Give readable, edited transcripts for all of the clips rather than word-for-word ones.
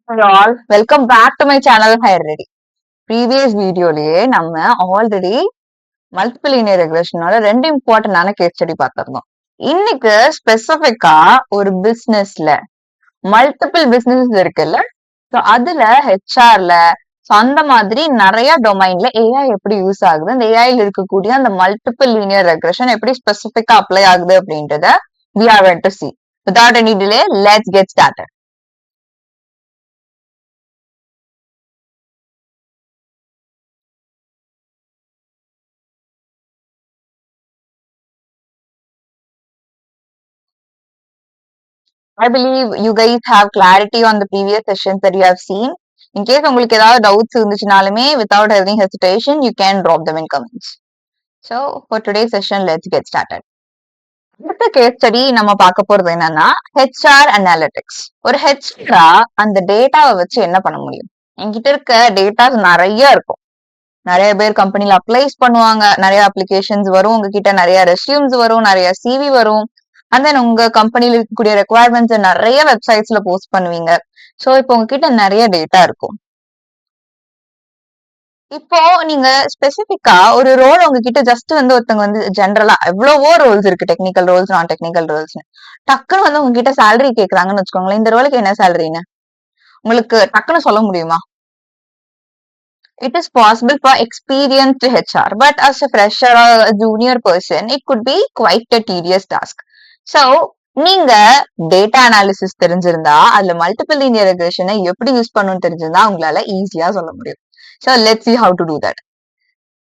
Hey all, welcome back to my channel Higher Ready. Previous வீடியோலயே நம்ம already multiple linear ரெக்ரெஷனோட ரெண்டு இம்பார்ட்டன்டான case study பார்த்திருந்தோம். இன்னைக்கு ஸ்பெசிபிக்கா ஒரு பிசினஸ்ல மல்டிபிள் பிசினஸ் இருக்குல்ல, ஸோ அதுல ஹெச்ஆர்ல அந்த மாதிரி நிறைய டொமைன்ல ஏஐ எப்படி யூஸ் ஆகுது, அந்த ஏஐல இருக்கக்கூடிய அந்த மல்டிபிள் லீனியர் ரெக்ரெஷன் எப்படி ஸ்பெசிபிக்கா அப்ளை ஆகுது அப்படின்றத we are going to see. Without any delay, let's get started. I believe you guys have clarity on the previous sessions that you have seen. In case உங்களுக்கு ஏதாவது doubts இருந்துச்சுனாலுமே without having hesitation, you can drop them in comments. So for today's session, let's get started. அடுத்த case study நம்ம பார்க்க போறது என்னன்னா HR analytics. ஒரு ஹெச்ஆரா அந்த டேட்டாவை வச்சு என்ன பண்ண முடியும்? என்கிட்ட இருக்க டேட்டாஸ் நிறைய இருக்கும். நிறைய பேர் கம்பெனில அப்ளைஸ் பண்ணுவாங்க, நிறைய அப்ளிகேஷன்ஸ் வரும், உங்ககிட்ட நிறைய ரெஸ்யூம்ஸ் வரும், நிறைய சிவி வரும். அண்ட் தென் உங்க கம்பெனில இருக்கக்கூடிய ரெக்குவயர்மெண்ட்ஸ் நிறைய வெப்சைட்ஸ்ல போஸ்ட் பண்ணுவீங்க. ஸோ இப்போ உங்ககிட்ட நிறைய டேட்டா இருக்கும். இப்போ நீங்க ஸ்பெசிபிக்கா ஒரு ரோல் உங்ககிட்ட ஜஸ்ட் ஒருத்தவங்க ஜென்ரலா எவ்வளவோ ரோல்ஸ் இருக்கு, டெக்னிக்கல் ரோல்ஸ், நான் டெக்னிக்கல் ரோல்ஸ். டக்குன்னு உங்ககிட்ட சேலரி கேக்குறாங்கன்னு வச்சுக்கோங்களேன், இந்த ரோலுக்கு என்ன சேலரின்னு உங்களுக்கு டக்குன்னு சொல்ல முடியுமா? It is possible for experienced HR, but as a fresher or a junior person, it could be quite a tedious task. So, நீங்க டேட்டா அனாலிசிஸ் தெரிஞ்சிருந்தா அதுல மல்டிபிள் லீனியர் ரெக்ரெஷனை எப்படி யூஸ் பண்ணணும்னு தெரிஞ்சிருந்தா உங்களால ஈஸியா சொல்ல முடியும். So, let's see how to do that.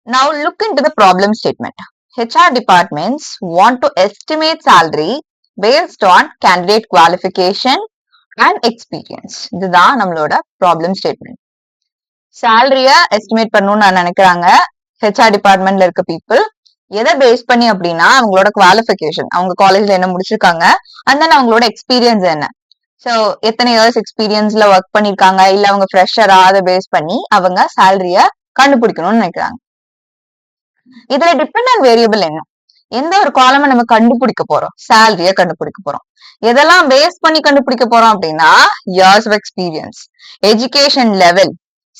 Now, look into the problem statement. HR departments want to estimate salary based on candidate qualification and experience. இதுதான் நம்மளோட ப்ராப்ளம் ஸ்டேட்மெண்ட். சேலரிய எஸ்டிமேட் பண்ணணும்னு நான் நினைக்கிறாங்க ஹெச்ஆர் டிபார்ட்மெண்ட்ல இருக்க பீப்புள். எதை பேஸ் பண்ணி அப்படின்னா அவங்களோட குவாலிஃபிகேஷன், அவங்க காலேஜ்ல என்ன முடிச்சிருக்காங்க, அண்ட் தென் அவங்களோட எக்ஸ்பீரியன்ஸ் என்ன. ஸோ எத்தனை இயர்ஸ் எக்ஸ்பீரியன்ஸ்ல ஒர்க் பண்ணிருக்காங்க, இல்ல அவங்க ஃப்ரெஷரா, அதை பேஸ் பண்ணி அவங்க சேலரிய கண்டுபிடிக்கணும்னு நினைக்கிறாங்க. இதுல டிபெண்டன்ட் வேரியபிள் என்ன? எந்த ஒரு காலமை நம்ம கண்டுபிடிக்க போறோம்? சேலரிய கண்டுபிடிக்க போறோம். எதெல்லாம் பேஸ் பண்ணி கண்டுபிடிக்க போறோம் அப்படின்னா years of experience, education level,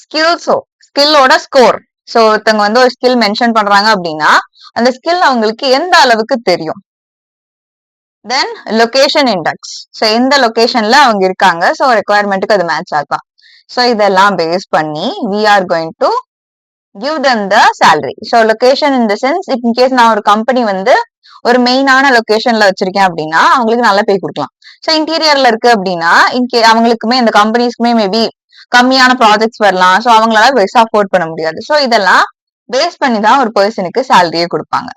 ஸ்கில்லோட ஸ்கோர். சோ ஒருத்தவங்க ஒரு ஸ்கில் மென்ஷன் பண்றாங்க அப்படின்னா அந்த ஸ்கில் அவங்களுக்கு எந்த அளவுக்கு தெரியும். தென் லொகேஷன் இண்டெக்ஸ், சோ எந்த லொகேஷன்ல அவங்க இருக்காங்க, சோ ரெக்குவயர்மெண்ட்டுக்கு அது மேட்ச் ஆகும். சோ இதெல்லாம் பேஸ் பண்ணி we are going to give them the salary. So location in the sense, in case நான் ஒரு கம்பெனி ஒரு மெயினான லொகேஷன்ல வச்சிருக்கேன் அப்படின்னா அவங்களுக்கு நல்ல பே கொடுக்கலாம். சோ இன்டீரியர்ல இருக்கு அப்படின்னா அவங்களுக்குமே இந்த கம்பெனிஸ்க்குமே மேபி கம்மியான ப்ராஜெக்ட்ஸ் வரலாம். ஸோ அவங்களால பெருசா அஃபோர்ட் பண்ண முடியாது. ஸோ இதெல்லாம் பேஸ் பண்ணி தான் ஒரு பர்சனுக்கு சேலரியே கொடுப்பாங்க.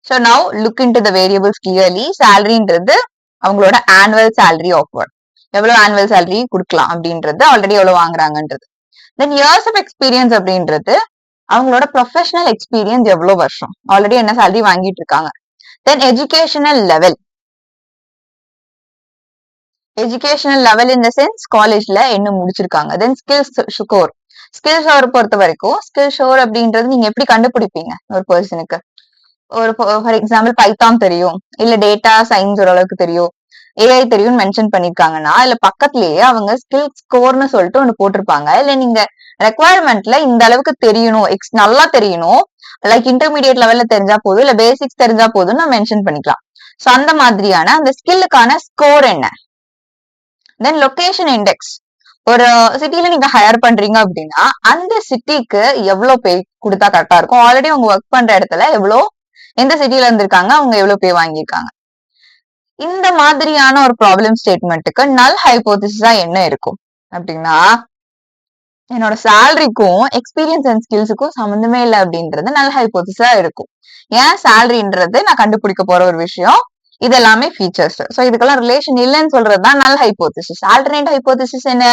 So now look into the variables clearly. சேலரின்றது அவங்களோட ஆனுவல் சேலரி ஆஃபர், எவ்வளவு ஆனுவல் சேலரி கொடுக்கலாம் அப்படின்றது, ஆல்ரெடி எவ்வளவு வாங்குறாங்கன்றது. தென் இயர்ஸ் ஆஃப் எக்ஸ்பீரியன்ஸ் அப்படின்றது அவங்களோட ப்ரொஃபஷனல் எக்ஸ்பீரியன்ஸ் எவ்வளவு வருஷம், ஆல்ரெடி என்ன சேலரி வாங்கிட்டு இருக்காங்க. Then educational level, educational level in the sense காலேஜ்ல என்ன முடிச்சிருக்காங்க. Then skills score, skill score பொறுத்த வரைக்கும் ஸ்கில் ஷோர் அப்படின்றது நீங்க எப்படி கண்டுபிடிப்பீங்க ஒரு பர்சனுக்கு? ஒரு ஃபார் எக்ஸாம்பிள் பைத்தான் தெரியும், இல்ல டேட்டா சயின்ஸ் ஓரளவுக்கு தெரியும், ஏஐ தெரியும்னு மென்ஷன் பண்ணிருக்காங்கன்னா இல்ல பக்கத்துலயே அவங்க ஸ்கில் ஸ்கோர்னு சொல்லிட்டு ஒண்ணு போட்டிருப்பாங்க. இல்ல நீங்க ரெக்குவயர்மெண்ட்ல இந்த அளவுக்கு தெரியணும், நல்லா தெரியணும், லைக் இன்டர்மீடியட் லெவல்ல தெரிஞ்சா போதும், இல்ல பேசிக்ஸ் தெரிஞ்சா போதும் நான் மென்ஷன் பண்ணிக்கலாம். சோ அந்த மாதிரியான அந்த ஸ்கில்லுக்கான ஸ்கோர் என்ன. தென் லொகேஷன் இண்டெக்ஸ், ஒரு சிட்டில நீங்க ஹையர் பண்றீங்க அப்படின்னா அந்த சிட்டிக்கு எவ்வளவு பே கொடுத்தா கரெக்டா இருக்கும், ஆல்ரெடி அவங்க ஒர்க் பண்ற இடத்துல எவ்வளவு, எந்த சிட்டில இருந்திருக்காங்க, அவங்க எவ்வளவு பே வாங்கியிருக்காங்க. இந்த மாதிரியான ஒரு ப்ராப்ளம் ஸ்டேட்மெண்ட்டுக்கு நல் ஹைபோதிசிஸா என்ன இருக்கும் அப்படின்னா என்னோட சேலரிக்கும் எக்ஸ்பீரியன்ஸ் அண்ட் ஸ்கில்ஸுக்கும் சம்மந்தமே இல்லை அப்படின்றது நல் ஹைபோதிசிஸா இருக்கும். ஏன் சேலரின்றது நான் கண்டுபிடிக்க போற ஒரு விஷயம், இது எல்லாமே ஃபீச்சர்ஸ். சோ இதுக்கெல்லாம் ரிலேஷன் இல்லைன்னு சொல்றதுதான் நல் ஹைபோதிசிஸ். ஆல்டர்னேட் ஹைபோதிசிஸ் என்ன?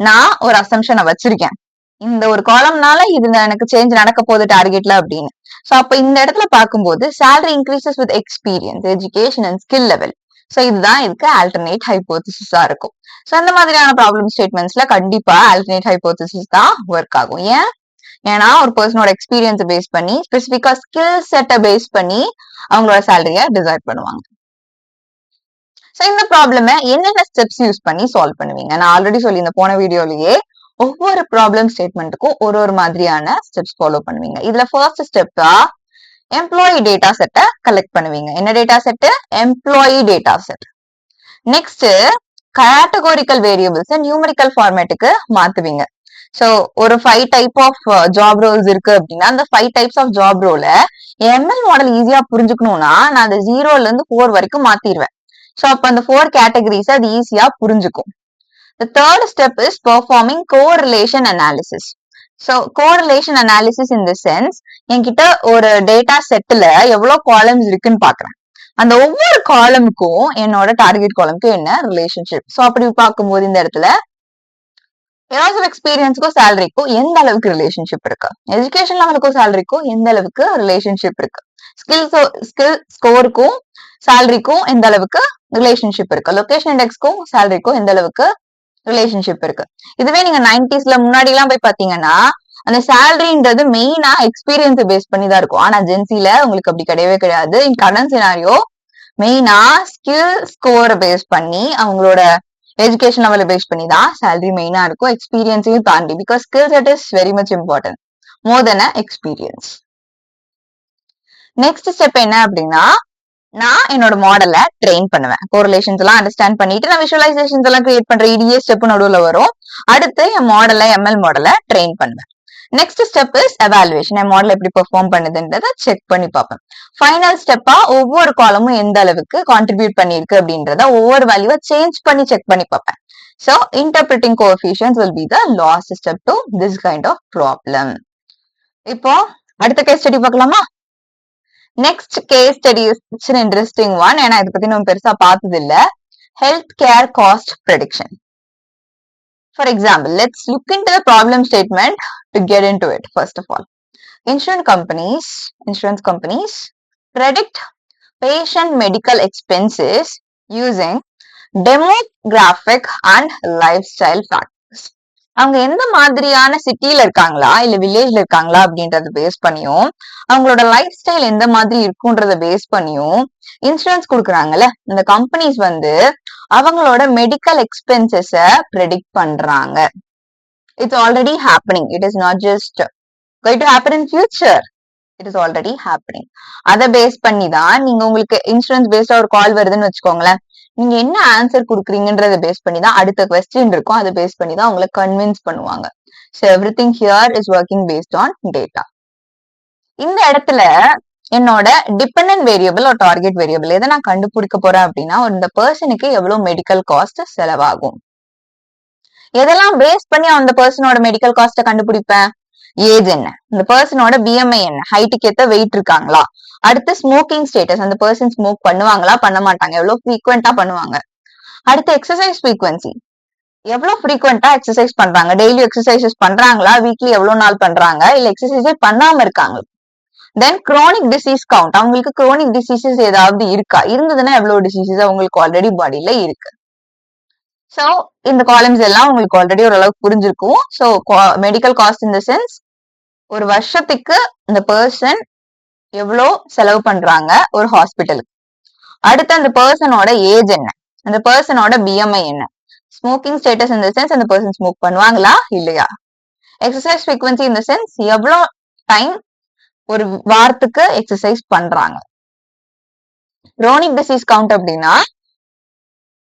நான் ஒரு அசம்ஷனை வச்சிருக்கேன், இந்த ஒரு காலம்னால இது எனக்கு சேஞ்ச் நடக்க போகுது டார்கெட்ல அப்படின்னு. சோ அப்ப இந்த இடத்துல பார்க்கும்போது salary increases with experience, education and skill level. So இதுதான் இதுக்கு ஆல்டர்னேட் ஹைபோதிசிஸா இருக்கும். சோ அந்த மாதிரியான ப்ராப்ளம் ஸ்டேட்மெண்ட்ஸ்ல கண்டிப்பா ஆல்டர்னேட் ஹைபோதிசிஸ் தான் ஒர்க் ஆகும். ஏன்னா ஒரு பர்சனோட எக்ஸ்பீரியன்ஸை பேஸ் பண்ணி ஸ்பெசிபிக்கா ஸ்கில் செட்டை பேஸ் பண்ணி அவங்களோட சேலரிய டிசைட் பண்ணுவாங்க. சோ சோ இந்த ப்ராப்ளம என்னென்ன ஸ்டெப்ஸ் யூஸ் பண்ணி சால்வ் பண்ணுவீங்க? நான் ஆல்ரெடி சொல்லியிருந்தேன் போன வீடியோலயே ஒவ்வொரு ப்ராப்ளம் ஸ்டேட்மெண்ட்டுக்கும் ஒரு மாதிரியான ஸ்டெப்ஸ் ஃபாலோ பண்ணுவீங்க. இதுல ஃபர்ஸ்ட் ஸ்டெப்பா எம்ப்ளாயி டேட்டா செட்டை கலெக்ட் பண்ணுவீங்க. என்ன data set? Employee data set. Next categorical variables numerical ஃபார்மேட்டுக்கு மாத்துவீங்க. சோ ஒரு 5 டைப் ஆஃப் ஜாப் ரோல்ஸ் இருக்கு அப்படின்னா அந்த 5 டைப்ஸ் ஆஃப் ஜாப் ரோல எம்எல் மாடல் ஈஸியா புரிஞ்சுக்கணும்னா நான் அந்த 0ல இருந்து 4 வரைக்கும் மாத்திடுவேன். சோ அப்ப அந்த 4 கேட்டகரிஸ் அது ஈஸியா புரிஞ்சுக்கும். The third step is performing correlation analysis. So correlation analysis in the sense என்கிட்ட ஒரு டேட்டா செட்ல எவ்வளவு காலம்ஸ் இருக்குன்னு பாக்குறேன். அந்த ஒவ்வொரு காலமுக்கும் என்னோட டார்கெட் காலமுக்கும் என்ன ரிலேஷன்ஷிப். சோ அப்படி பார்க்கும்போது இந்த இடத்துல இயர்ஸ் ஆஃப் எக்ஸ்பீரியன்ஸ்க்கும் சேலரிக்கும் எந்த அளவுக்கு ரிலேஷன்ஷிப் இருக்கு, எஜுகேஷன் லெவலுக்கும் சேலரிக்கும் எந்த அளவுக்கு ரிலேஷன்ஷிப் இருக்கு, ஸ்கில் ஸ்கோருக்கும் சேலரிக்கும் எந்த அளவுக்கு ரிலேஷன்ஷிப் இருக்கு, லொகேஷன் இண்டெக்ஸ்க்கும் சேலரிக்கும் எந்த அளவுக்கு ரிலேஷன்ஷிப் இருக்கு. இதுவே நீங்க 90ஸ்ல முன்னாடி எல்லாம் போய் பாத்தீங்கன்னா அந்த சேலரின்றது மெயினா எக்ஸ்பீரியன்ஸ் பேஸ் பண்ணி தான் இருக்கும். ஆனா ஜென்சில உங்களுக்கு அப்படி கிடையவே கிடையாது. இன் கரண்ட் சினாரியோ மெயினா ஸ்கில் ஸ்கோரை பேஸ் பண்ணி அவங்களோட எஜுகேஷன் லெவலை பேஸ் பண்ணி தான் சேலரி மெயினா இருக்கும், எக்ஸ்பீரியன்ஸையும் தாண்டி. Because skill set is very much important more then experience. Next step என்ன அப்படின்னா நான் என்னோட மாடலை ட்ரெயின் பண்ணுவேன். கோரிலேஷன்ஸ் எல்லாம் அண்டர்ஸ்டாண்ட் பண்ணிட்டு நான் விஷுவலைசேஷன்ஸ் எல்லாம் கிரியேட் பண்ற இடிஏ ஸ்டெப் நடுவுல வரும். அடுத்து என் மாடலை எம்எல் மாடலை ட்ரெயின் பண்ணுவேன். Next step is evaluation. N model எப்படி பெர்ஃபார்ம் பண்ணுதுன்றத செக் பண்ணி பார்ப்பேன். ஃபைனல் ஸ்டெப்பா ஒவ்வொரு காலமும் எந்த அளவுக்கு கான்ட்ரிபியூட் பண்ணிருக்கு அப்படின்றத ஒவ்வொரு வேல்யூவை சேஞ்ச் பண்ணி செக் பண்ணி பார்ப்பேன். So interpreting coefficients will be the last step to this kind of problem. இப்போ அடுத்த கேஸ் ஸ்டடி பார்க்கலாமா? Next case study is an interesting one. ஏன்னா இதை பத்தி நம்ம பெருசா பார்த்தது இல்ல. Health care cost prediction. For example, let's look into the problem statement to get into it. First of all, insurance companies predict patient medical expenses using demographic and lifestyle factors. அவங்க எந்த மாதிரியான சிட்டில இருக்காங்களா இல்ல வில்லேஜ்ல இருக்காங்களா அப்படின்றத பேஸ் பண்ணியும் அவங்களோட லைஃப் ஸ்டைல் எந்த மாதிரி இருக்குன்றத பேஸ் பண்ணியும் இன்சூரன்ஸ் கொடுக்குறாங்கல்ல இந்த கம்பெனிஸ் வந்து அவங்களோட மெடிக்கல் எக்ஸ்பென்சஸ ப்ரெடிக்ட் பண்றாங்க. It's already happening. It is not just going to happen in future. It is already happening. அதை பேஸ் பண்ணி தான் நீங்க உங்களுக்கு இன்சூரன்ஸ் பேஸ்டா ஒரு கால் வருதுன்னு வச்சுக்கோங்களேன். நீங்க என்ன ஆன்சர் கொடுக்குறீங்கன்றத பேஸ் பண்ணி தான் அடுத்த கொஸ்டின் இருக்கும். அதை பேஸ் பண்ணி தான் உங்களை கன்வின்ஸ் பண்ணுவாங்க. So everything here is working based on data. இந்த இடத்துல என்னோட டிபெண்டன்ட் வேரியபிள் ஒரு டார்கெட் வேரியபிள் எதை நான் கண்டுபிடிக்க போறேன் அப்படின்னா இந்த பர்சனுக்கு எவ்வளவு மெடிக்கல் காஸ்ட் செலவாகும். எதெல்லாம் பேஸ் பண்ணி அந்த பர்சனோட மெடிக்கல் காஸ்ட கண்டுபிடிப்பேன்? ஏஜ் என்ன, இந்த பர்சனோட பிஎம்ஐ என்ன, ஹைட்டுக்கு ஏத்த வெயிட் இருக்காங்களா, அடுத்து ஸ்மோக்கிங் ஸ்டேட்டஸ், அந்த பர்சன் ஸ்மோக் பண்ணுவாங்களா பண்ண மாட்டாங்க, எவ்வளவு ஃப்ரீக்வெண்டா பண்ணுவாங்க, அடுத்து எக்ஸசைஸ் ஃப்ரீக்வன்சி, எவ்வளவு ஃப்ரீக்வெண்டா எக்ஸசைஸ் பண்றாங்க, டெய்லி எக்ஸசைசஸ் பண்றாங்களா, வீக்லி எவ்வளவு நாள் பண்றாங்க, இல்ல எக்ஸசைஸே பண்ணாம இருக்காங்க. தென் குரோனிக் டிசீஸ் கவுண்ட், அவங்களுக்கு குரோனிக் டிசீசஸ் ஏதாவது இருக்கா, இருந்ததுன்னா எவ்வளவு டிசீசஸ் அவங்களுக்கு ஆல்ரெடி பாடியில இருக்கு. சோ இந்த காலம்ஸ் எல்லாம் உங்களுக்கு ஆல்ரெடி ஓரளவுக்கு புரிஞ்சிருக்கும். So medical cost in the sense ஒரு வருஷத்துக்கு இந்த பர்சன் எவ்வளோ செலவு பண்றாங்க ஒரு ஹாஸ்பிட்டலுக்கு, அடுத்து அந்த பர்சனோட ஏஜ் என்ன, அந்த பர்சனோட பிஎம்ஐ என்ன, smoking status in the sense அந்த பர்சன் ஸ்மோக் பண்ணுவாங்களா இல்லையா, exercise frequency in the sense எவ்வளோ டைம் ஒரு வாரத்துக்கு எக்ஸசைஸ் பண்றாங்க, குரோனிக் டிசீஸ் கவுண்ட் அப்படின்னா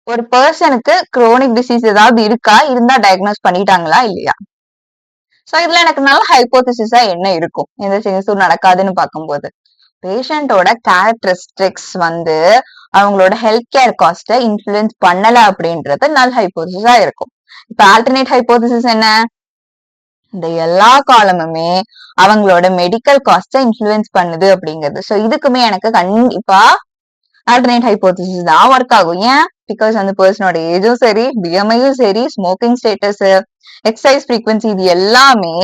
ஒரு பர்சனுக்கு குரோனிக் டிசீஸ் ஏதாவது இருக்கா, இருந்தா டயக்னோஸ் பண்ணிட்டாங்களா இல்லையா. சோ இதுல எனக்கு நல்ல ஹைபோதிசிஸா என்ன இருக்கும் இந்த சேஞ்சஸ் நடக்காதுன்னு பார்க்கும்போது பேஷண்டோட கேரக்டரிஸ்டிக்ஸ் வந்து அவங்களோட ஹெல்த் கேர் காஸ்ட இன்ஃபுளுன்ஸ் பண்ணல அப்படின்றது நல் ஹைபோதிசிஸா இருக்கும். இப்ப ஆல்டர்னேட் ஹைபோதிசிஸ் என்ன, இந்த எல்லா காலமுமே அவங்களோட மெடிக்கல் காஸ்ட இன்ஃபுளுன்ஸ் பண்ணுது அப்படிங்கிறது. சோ இதுக்குமே எனக்கு கண்டிப்பா ஆல்டர்னேட் ஹைபோதிசிஸ் தான் ஒர்க் ஆகும். ஏன், பிகாஸ் அந்த பர்சனோட ஏஜும் சரி, பிஎம்ஐயும் சரி, ஸ்மோக்கிங் ஸ்டேட்டஸ், எக்ஸசைஸ் ஃப்ரீக்வன்சி, இது எல்லாமே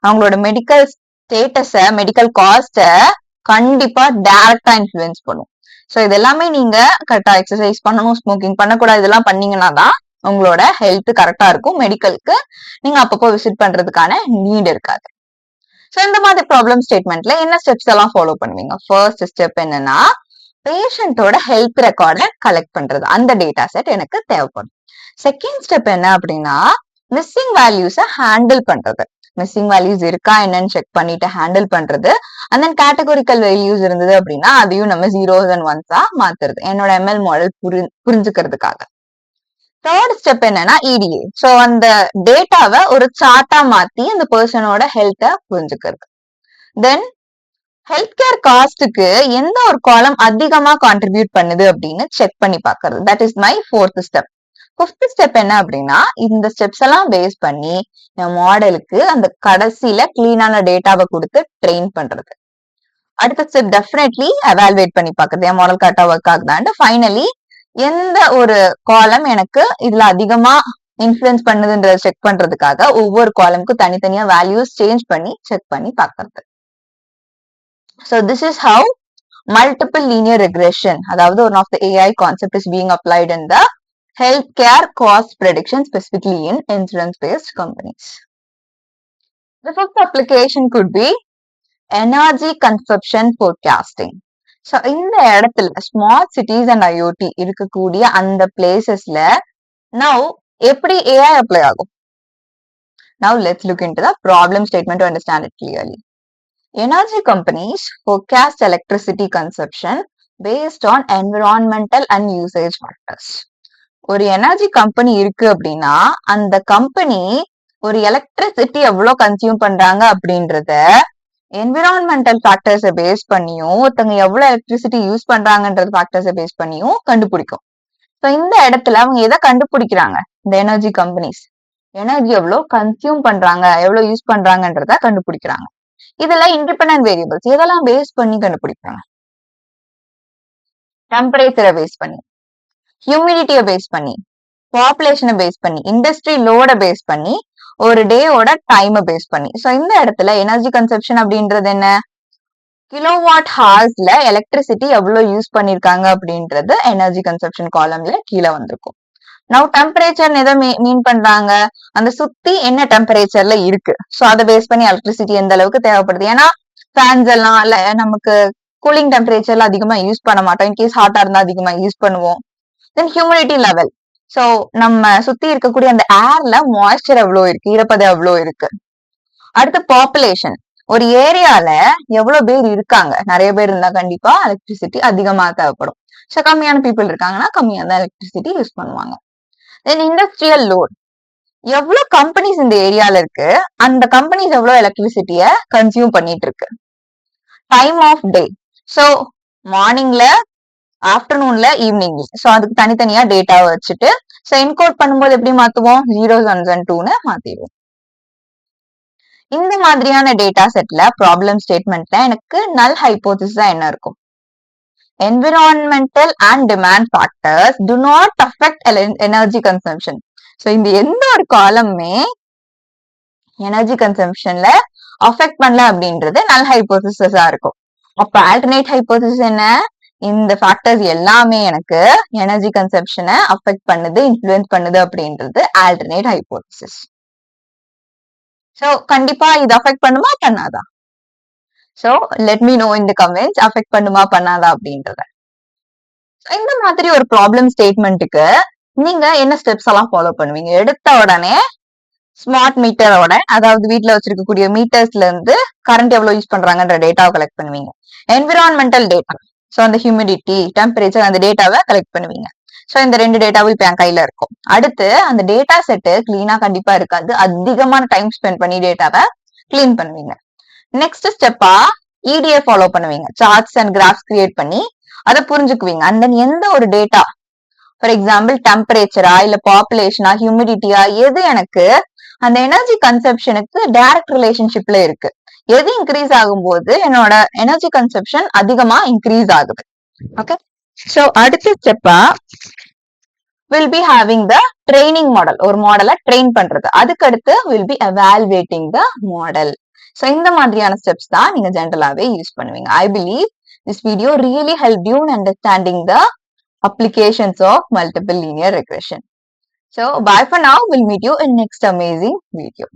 அவங்களோட மெடிக்கல் ஸ்டேட்டஸ மெடிக்கல் காஸ்ட கண்டிப்பா டைரக்டா இன்ஃபுளுன்ஸ் பண்ணும். சோ இது எல்லாமே நீங்க கரெக்டா எக்ஸசைஸ் பண்ணணும், ஸ்மோக்கிங் பண்ணக்கூடாது, இதெல்லாம் பண்ணீங்கன்னா தான் உங்களோட ஹெல்த் கரெக்டா இருக்கும். மெடிக்கலுக்கு நீங்க அப்பப்போ விசிட் பண்றதுக்கான நீட் இருக்காது. சோ இந்த மாதிரி ப்ராப்ளம் ஸ்டேட்மெண்ட்ல என்ன ஸ்டெப்ஸ் எல்லாம் ஃபாலோ பண்ணுவீங்க? ஃபர்ஸ்ட் ஸ்டெப் என்னன்னா பேஷண்டோட ஹெல்த் ரெக்கார்டை கலெக்ட் பண்றது. அந்த டேட்டா செட் எனக்கு தேவைப்படும். செகண்ட் ஸ்டெப் என்ன அப்படின்னா மிஸ்ஸிங் வேல்யூஸை ஹேண்டில் பண்றது. மிஸ்ஸிங் வேல்யூஸ் இருக்கா என்னன்னு செக் பண்ணிட்டு ஹேண்டில் பண்றது. அண்ட் தென் கேட்டகோரிக்கல் வேல்யூஸ் இருந்தது அப்படின்னா அதையும் நம்ம ஜீரோஸ் அண்ட் ஒன்ஸா மாத்துறது என்னோட எம்எல் மாடல் புரிஞ்சுக்கிறதுக்காக. தேர்ட் ஸ்டெப் என்னன்னா இடிஏ. ஸோ அந்த டேட்டாவை ஒரு சார்ட்டா மாத்தி அந்த பர்சனோட ஹெல்த்தை புரிஞ்சுக்கிறது. தென் ஹெல்த் கேர் காஸ்டுக்கு எந்த ஒரு காலம் அதிகமா கான்ட்ரிபியூட் பண்ணுது அப்படின்னு செக் பண்ணி பாக்குறது. That is my fourth step. Fifth step என்ன அப்படின்னா இந்த ஸ்டெப்ஸ் எல்லாம் பேஸ் பண்ணி என் மாடலுக்கு அந்த கடைசியில கிளீனான டேட்டாவை கொடுத்து ட்ரெயின் பண்றது. அடுத்த ஸ்டெப் டெஃபினெட்லி எவாலுவேட் பண்ணி பாக்குறது என் மாடல் கரெக்டா ஒர்க் ஆகுதான்னு. ஃபைனலி எந்த ஒரு காலம் எனக்கு இதுல அதிகமா இன்ஃபுளுன்ஸ் பண்ணுதுன்றத செக் பண்றதுக்காக ஒவ்வொரு காலமுக்கும் தனித்தனியா வேல்யூஸ் சேஞ்ச் பண்ணி செக் பண்ணி பாக்குறது. So this is how multiple linear regression, அதாவது one of the AI concept is being applied in the healthcare cost prediction, specifically in insurance-based companies. The fifth application could be energy consumption forecasting. So இந்த இடத்துல smart cities and IoT இருக்கக்கூடிய அந்த பிளேசஸ்ல now எப்படி AI apply ஆகும்? Now let's look into the problem statement to understand it clearly. Energy companies forecast electricity consumption based on environmental and usage factors. ஒரு energy company இருக்கு அப்படின்னா அந்த company ஒரு electricity எவ்வளவு கன்சியூம் பண்றாங்க அப்படின்றத என்விரான்மெண்டல் ஃபேக்டர்ஸை பேஸ் பண்ணியும் ஒருத்தவங்க எவ்வளவு எலக்ட்ரிசிட்டி யூஸ் பண்றாங்கன்றது ஃபேக்டர்ஸை பேஸ் பண்ணியும் கண்டுபிடிக்கும். ஸோ இந்த இடத்துல அவங்க எதை கண்டுபிடிக்கிறாங்க? இந்த எனர்ஜி கம்பெனிஸ் எனர்ஜி எவ்வளவு கன்சியூம் பண்றாங்க, எவ்வளவு யூஸ் பண்றாங்கன்றத கண்டுபிடிக்கிறாங்க. இதுல இண்டிபெண்டன்ட் வேரியபிள்ஸ் எதெல்லாம் பேஸ் பண்ணி கண்டுபிடிப்பாங்க? டெம்பரேச்சரை பேஸ் பண்ணி, ஹியூமிடிட்டியை பேஸ் பண்ணி, பாப்புலேஷனை பேஸ் பண்ணி, இண்டஸ்ட்ரி லோட பேஸ் பண்ணி, ஒரு டேயோட டைமை பேஸ் பண்ணி. ஸோ இந்த இடத்துல எனர்ஜி கன்சப்ஷன் அப்படின்றது என்ன? கிலோவாட் ஹார்ஸ்ல எலக்ட்ரிசிட்டி எவ்வளவு யூஸ் பண்ணிருக்காங்க அப்படின்றது எனர்ஜி கன்சப்ஷன் காலம்ல கீழே வந்திருக்கும். நவ் டெம்பரேச்சர் எதை மீன் பண்றாங்க? அந்த சுத்தி என்ன டெம்பரேச்சர்ல இருக்கு, சோ அதை பேஸ் பண்ணி எலக்ட்ரிசிட்டி எந்த அளவுக்கு தேவைப்படுது. ஏன்னா ஃபேன்ஸ் எல்லாம் நமக்கு கூலிங் டெம்பரேச்சர்ல அதிகமா யூஸ் பண்ண மாட்டோம். இன்கேஸ் ஹாட்டா இருந்தா அதிகமா யூஸ் பண்ணுவோம். தென் ஹியூமிடிட்டி லெவல். சோ நம்ம சுத்தி இருக்கக்கூடிய அந்த ஏர்ல மாய்ஸ்சர் எவ்வளவு இருக்கு, ஈரப்பதம் எவ்வளவு இருக்கு. அடுத்து பாப்புலேஷன். ஒரு ஏரியால எவ்வளவு பேர் இருக்காங்க, நிறைய பேர் இருந்தா கண்டிப்பா எலக்ட்ரிசிட்டி அதிகமா தேவைப்படும். சோ கம்மியான பீப்புள் இருக்காங்கன்னா கம்மியா தான் எலக்ட்ரிசிட்டி யூஸ் பண்ணுவாங்க. தென் இண்டஸ்ட்ரியல் லோட். எவ்வளவு கம்பெனிஸ் இந்த ஏரியால இருக்கு, அந்த கம்பெனிஸ் எவ்வளவு எலக்ட்ரிசிட்டிய கன்சியூம் பண்ணிட்டு இருக்கு. Time of day. சோ மார்னிங்ல, ஆஃப்டர்நூன்ல, ஈவினிங்ல. சோ அதுக்கு தனித்தனியா டேட்டாவை வச்சுட்டு சோ என்கோட் பண்ணும்போது எப்படி மாத்துவோம்? 0s 1s and 2ன்னு மாத்திடுவோம். இந்த மாதிரியான டேட்டா செட்ல ப்ராப்ளம் ஸ்டேட்மெண்ட்ல எனக்கு நல் ஹைபோதிசிஸ் என்ன இருக்கும்? Environmental and demand factors do not affect energy consumption. So இந்த எந்த ஒரு காலமுமே எனர்ஜி கன்சம்ஷன்ல அஃபெக்ட் பண்ணல அப்படின்றது நல் ஹைபோதிசிஸா இருக்கும். அப்ப ஆல்டர்னேட் ஹைபோதிசிஸ் என்ன? இந்த ஃபேக்டர்ஸ் எல்லாமே எனக்கு எனர்ஜி கன்சம்ஷனை அஃபெக்ட் பண்ணுது, இன்ஃப்ளூயன்ஸ் பண்ணுது அப்படின்றது ஆல்டர்னேட் ஹைபோதிசிஸ். சோ கண்டிப்பா இது அஃபெக்ட் பண்ணுமா பண்ணாதா? So let me know in the comments affect பண்ணுமா பண்ணாதா அப்படின்றத. இந்த மாதிரி ஒரு ப்ராப்ளம் ஸ்டேட்மெண்ட்டுக்கு நீங்க என்ன ஸ்டெப்ஸ் எல்லாம் ஃபாலோ பண்ணுவீங்க? எடுத்த உடனே ஸ்மார்ட் மீட்டரோட, அதாவது வீட்டுல வச்சிருக்கக்கூடிய மீட்டர்ஸ்ல இருந்து கரண்ட் எவ்வளவு யூஸ் பண்றாங்கன்ற டேட்டாவை கலெக்ட் பண்ணுவீங்க. என்விரான்மெண்டல் டேட்டா, சோ அந்த ஹியூமிடிட்டி, டெம்பரேச்சர், அந்த டேட்டாவை கலெக்ட் பண்ணுவீங்க. சோ இந்த ரெண்டு டேட்டாவும் இப்ப என் கையில இருக்கும். அடுத்து அந்த டேட்டா செட்டு கிளீனா கண்டிப்பா இருக்காது, அதிகமான டைம் ஸ்பெண்ட் பண்ணி டேட்டாவை கிளீன் பண்ணுவீங்க. நெக்ஸ்ட் ஸ்டெப்பா இடிஏ ஃபாலோ பண்ணுவீங்க. சார்ட்ஸ் அண்ட் கிராஃப்ஸ் கிரியேட் பண்ணி அதை புரிஞ்சுக்குவீங்க. அண்ட் தென் எந்த ஒரு டேட்டா, ஃபார் எக்ஸாம்பிள் டெம்பரேச்சரா இல்ல பாப்புலேஷனா ஹியூமிடிட்டியா, எது எனக்கு அந்த எனர்ஜி கன்சப்ஷனுக்கு டைரக்ட் ரிலேஷன்ஷிப்ல இருக்கு, எது இன்க்ரீஸ் ஆகும்போது என்னோட எனர்ஜி கன்சப்ஷன் அதிகமா இன்க்ரீஸ் ஆகுது. ஓகே, சோ அடுத்த ஸ்டெப்பா will be having the training model. ஒரு மாடலை ட்ரெயின் பண்றது. அதுக்கடுத்து will be evaluating the model. So இந்த மாதிரியான ஸ்டெப்ஸ் தான் நீங்க ஜென்ரலாவே யூஸ் பண்ணுவீங்க. I believe this video really helped you in understanding the applications of multiple linear regression. So bye for now. We'll meet you in next amazing video.